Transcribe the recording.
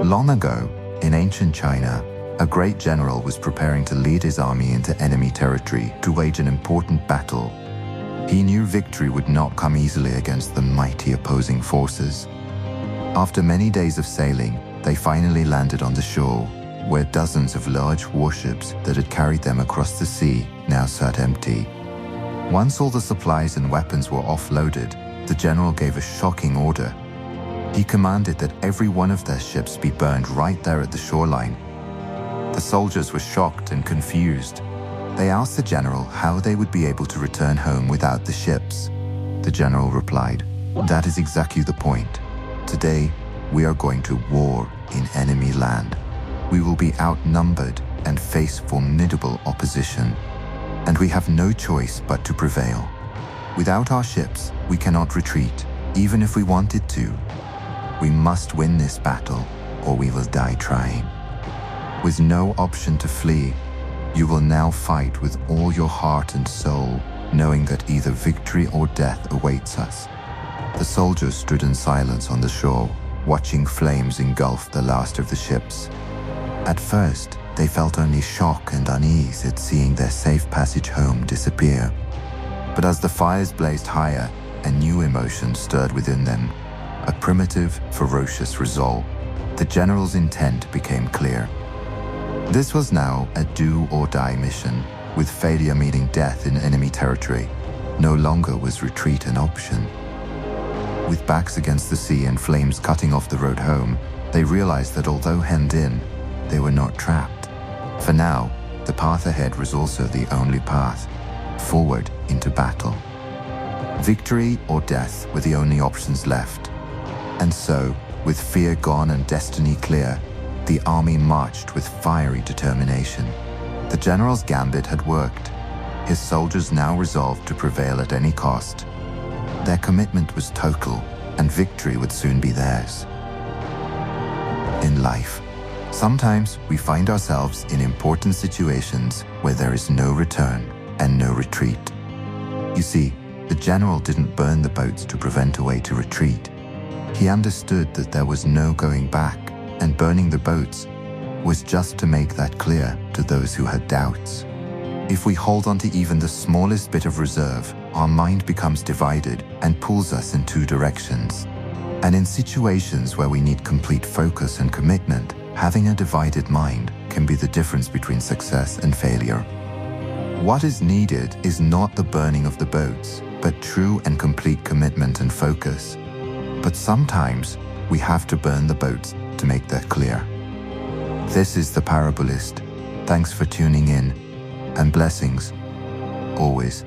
Long ago, in ancient China, a great general was preparing to lead his army into enemy territory to wage an important battle. He knew victory would not come easily against the mighty opposing forces. After many days of sailing, they finally landed on the shore, where dozens of large warships that had carried them across the sea now sat empty. Once all the supplies and weapons were offloaded, the general gave a shocking order. He commanded that every one of their ships be burned right there at the shoreline. The soldiers were shocked and confused. They asked the general how they would be able to return home without the ships. The general replied, "That is exactly the point. Today, we are going to war in enemy land. We will be outnumbered and face formidable opposition, and we have no choice but to prevail. Without our ships, we cannot retreat, even if we wanted to. We must win this battle, or we will die trying. With no option to flee, you will now fight with all your heart and soul, knowing that either victory or death awaits us." The soldiers stood in silence on the shore, watching flames engulf the last of the ships. At first, they felt only shock and unease at seeing their safe passage home disappear. But as the fires blazed higher, a new emotion stirred within them, a primitive, ferocious resolve. The general's intent became clear. This was now a do-or-die mission, with failure meaning death in enemy territory. No longer was retreat an option. With backs against the sea and flames cutting off the road home, they realized that although hemmed in, they were not trapped. For now, the path ahead was also the only path, forward into battle. Victory or death were the only options left. And so, with fear gone and destiny clear, the army marched with fiery determination. The general's gambit had worked. His soldiers now resolved to prevail at any cost. Their commitment was total, and victory would soon be theirs. In life, sometimes we find ourselves in important situations where there is no return and no retreat. You see, the general didn't burn the boats to prevent a way to retreat. He understood that there was no going back, and burning the boats was just to make that clear to those who had doubts. If we hold on to even the smallest bit of reserve, our mind becomes divided and pulls us in two directions. And in situations where we need complete focus and commitment, having a divided mind can be the difference between success and failure. What is needed is not the burning of the boats, but true and complete commitment and focus. But sometimes we have to burn the boats to make that clear. This is The Parabolist. Thanks for tuning in, and blessings always.